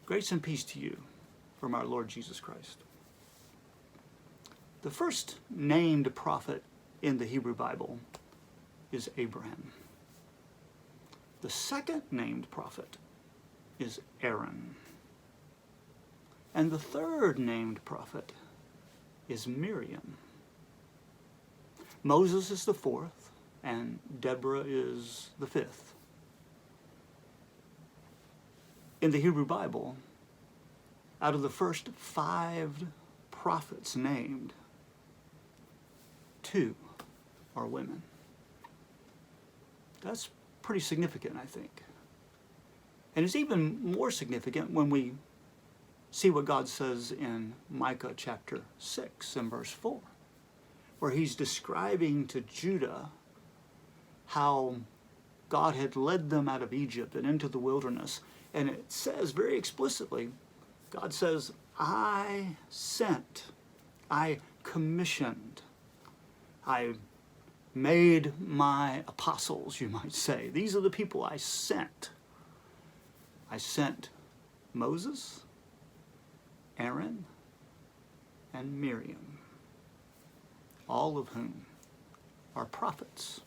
Grace and peace to you from our Lord Jesus Christ. The first named prophet in the Hebrew Bible is Abraham. The second named prophet is Aaron. And the third named prophet is Miriam. Moses is the fourth, and Deborah is the fifth. In the Hebrew Bible, out of the first 5 prophets named, 2 are women. That's pretty significant, I think. And it's even more significant when we see what God says in Micah chapter 6 and verse 4, where he's describing to Judah how God had led them out of Egypt and into the wilderness. And it says very explicitly, God says, I sent, I commissioned, I made my apostles, you might say. These are the people I sent. I sent Moses, Aaron, and Miriam, all of whom are prophets.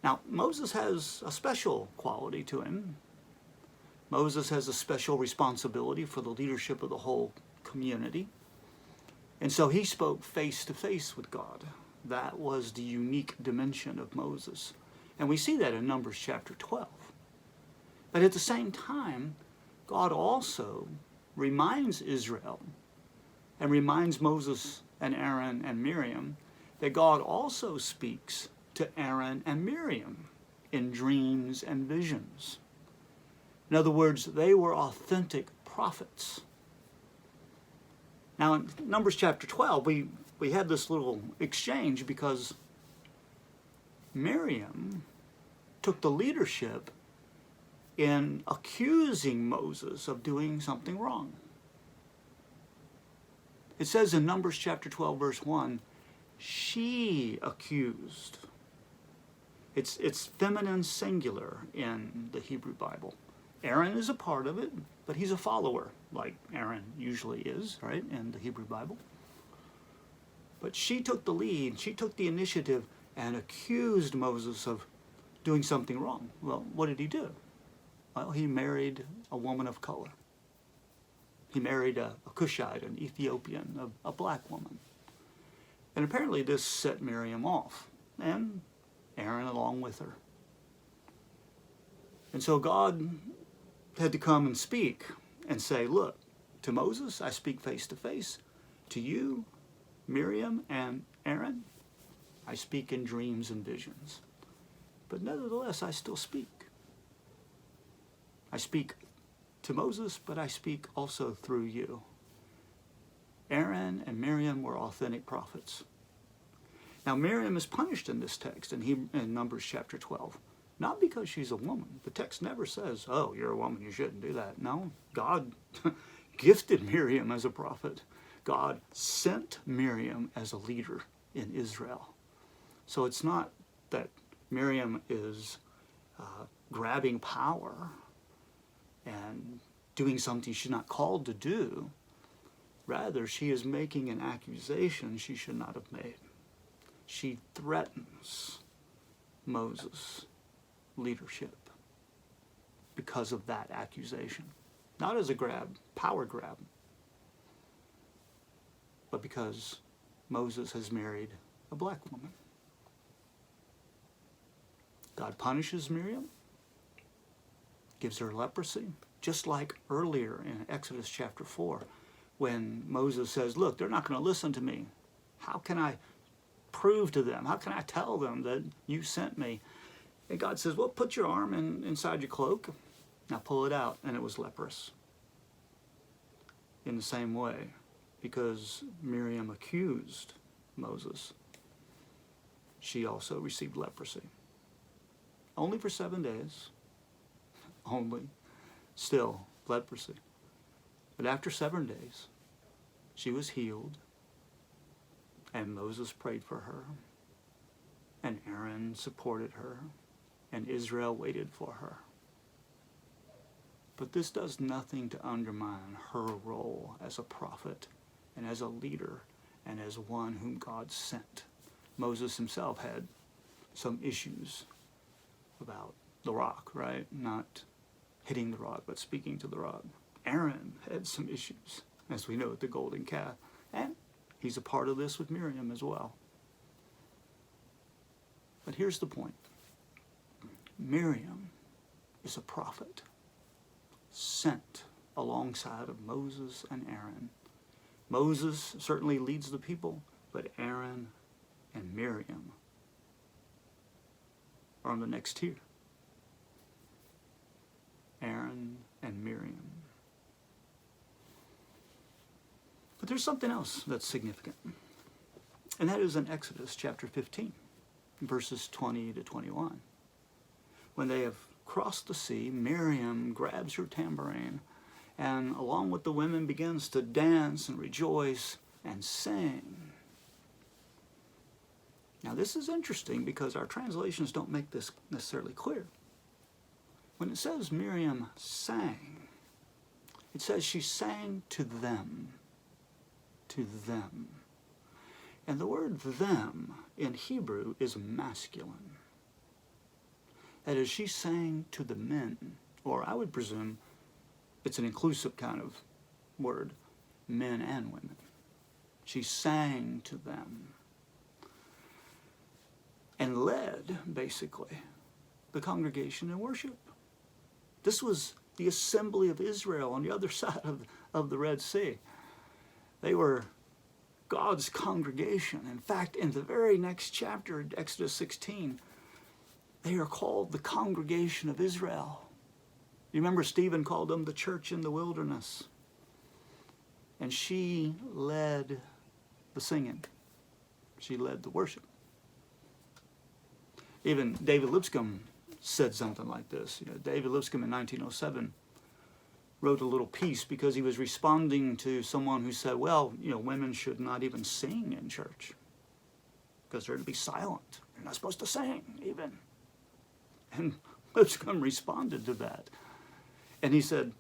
Now, Moses has a special quality to him. Moses has a special responsibility for the leadership of the whole community. And so he spoke face to face with God. That was the unique dimension of Moses. And we see that in Numbers chapter 12. But at the same time, God also reminds Israel and reminds Moses and Aaron and Miriam that God also speaks to Aaron and Miriam in dreams and visions. In other words, they were authentic prophets. Now in Numbers chapter 12, we had this little exchange because Miriam took the leadership in accusing Moses of doing something wrong. It says in Numbers chapter 12, verse 1, she accused. It's feminine singular in the Hebrew Bible. Aaron is a part of it, but he's a follower, like Aaron usually is, right, in the Hebrew Bible. But she took the lead, she took the initiative and accused Moses of doing something wrong. Well, what did he do? Well, he married a woman of color. He married a Cushite, an Ethiopian, a black woman. And apparently this set Miriam off, and Aaron along with her. And so God had to come and speak and say, look, to Moses I speak face to face. To you, Miriam and Aaron, I speak in dreams and visions. But nevertheless, I still speak. I speak to Moses, but I speak also through you. Aaron and Miriam were authentic prophets. Now Miriam is punished in this text in Numbers chapter 12. Not because she's a woman. The text never says, oh, you're a woman, you shouldn't do that. No, God gifted Miriam as a prophet. God sent Miriam as a leader in Israel. So it's not that Miriam is grabbing power and doing something she's not called to do. Rather, she is making an accusation she should not have made. She threatens Moses' leadership because of that accusation. Not as a power grab, but because Moses has married a black woman. God punishes Miriam, gives her leprosy, just like earlier in Exodus chapter 4, when Moses says, look, they're not going to listen to me. How can I prove to them? How can I tell them that you sent me? And God says, well, put your arm inside your cloak. Now pull it out. And it was leprous. In the same way, because Miriam accused Moses, she also received leprosy. Only for 7 days. Only. Still, leprosy. But after 7 days, she was healed. And Moses prayed for her. And Aaron supported her. And Israel waited for her. But this does nothing to undermine her role as a prophet and as a leader and as one whom God sent. Moses himself had some issues about the rock, right? Not hitting the rock, but speaking to the rock. Aaron had some issues, as we know, with the golden calf. And he's a part of this with Miriam as well. But here's the point. Miriam is a prophet sent alongside of Moses and Aaron. Moses certainly leads the people, but Aaron and Miriam are on the next tier. Aaron and Miriam. But there's something else that's significant. And that is in Exodus chapter 15, verses 20 to 21. When they have crossed the sea, Miriam grabs her tambourine and along with the women begins to dance and rejoice and sing. Now this is interesting because our translations don't make this necessarily clear. When it says Miriam sang, it says she sang to them. To them. And the word them in Hebrew is masculine. That is, she sang to the men, or I would presume it's an inclusive kind of word, men and women. She sang to them and led, basically, the congregation in worship. This was the assembly of Israel on the other side of the Red Sea. They were God's congregation. In fact, in the very next chapter, Exodus 16, they are called the congregation of Israel. You remember Stephen called them the church in the wilderness. And she led the singing. She led the worship. Even David Lipscomb said something like this. David Lipscomb in 1907 wrote a little piece because he was responding to someone who said, well, women should not even sing in church because they're to be silent. They're not supposed to sing even. And Lipscomb responded to that. And he said,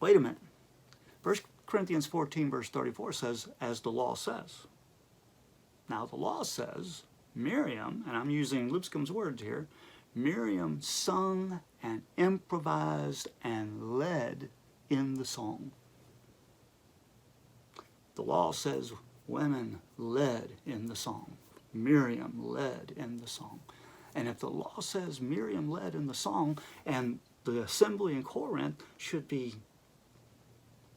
wait a minute. 1 Corinthians 14 verse 34 says, as the law says. Now the law says, Miriam, and I'm using Lipscomb's words here, Miriam sung and improvised and led in the song. The law says women led in the song. Miriam led in the song. And if the law says Miriam led in the song, and the assembly in Corinth should be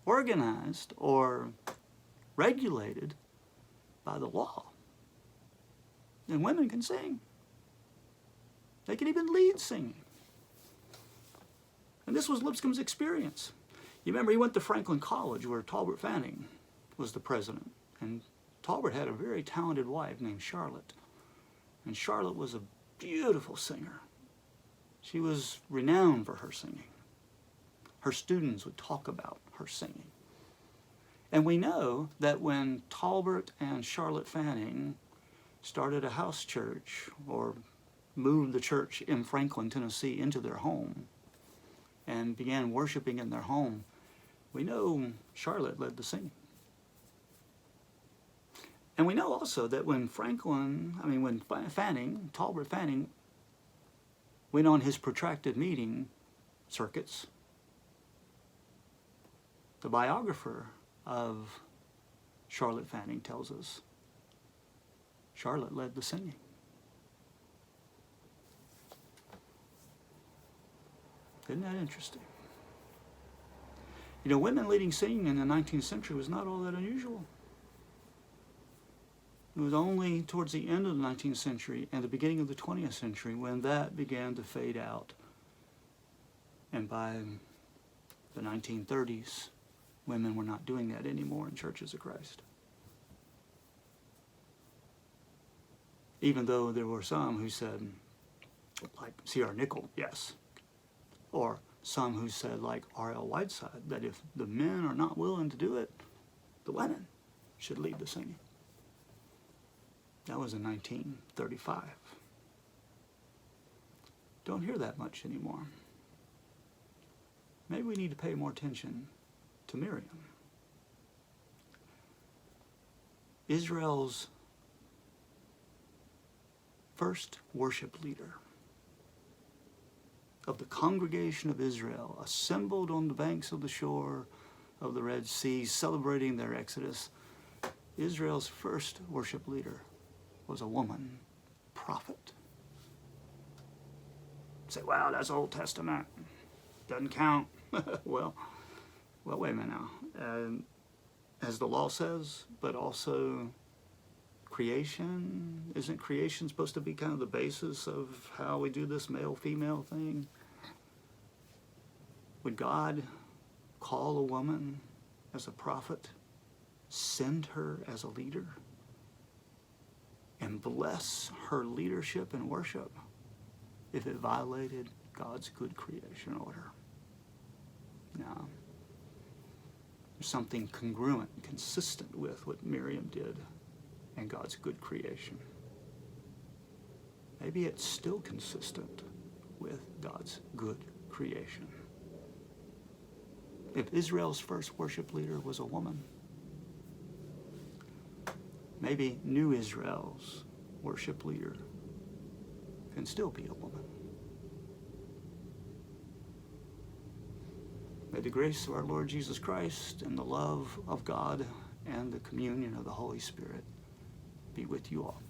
organized or regulated by the law, then women can sing. They can even lead singing. And this was Lipscomb's experience. You remember he went to Franklin College where Talbot Fanning was the president. And Talbot had a very talented wife named Charlotte. And Charlotte was a beautiful singer. She was renowned for her singing. Her students would talk about her singing. And we know that when Talbot and Charlotte Fanning started a house church or moved the church in Franklin, Tennessee into their home and began worshiping in their home, we know Charlotte led the singing. And we know also that when Talbot Fanning went on his protracted meeting circuits, the biographer of Charlotte Fanning tells us Charlotte led the singing. Isn't that interesting? Women leading singing in the 19th century was not all that unusual. It was only towards the end of the 19th century and the beginning of the 20th century when that began to fade out. And by the 1930s, women were not doing that anymore in churches of Christ. Even though there were some who said, like C.R. Nickel, yes. Or some who said, like R.L. Whiteside, that if the men are not willing to do it, the women should lead the singing. That was in 1935. Don't hear that much anymore. maybe we need to pay more attention to Miriam. Israel's first worship leader of the congregation of Israel, assembled on the banks of the shore of the Red Sea, celebrating their exodus. Israel's first worship leader was a woman prophet. Say, wow, that's Old Testament. Doesn't count. well, wait a minute now. As the law says, but also creation. Isn't creation supposed to be kind of the basis of how we do this male-female thing? Would God call a woman as a prophet, send her as a leader, and bless her leadership and worship if it violated God's good creation order? No. There's something congruent, consistent with what Miriam did and God's good creation. Maybe it's still consistent with God's good creation. If Israel's first worship leader was a woman, maybe new Israel's worship leader can still be a woman. May the grace of our Lord Jesus Christ and the love of God and the communion of the Holy Spirit be with you all.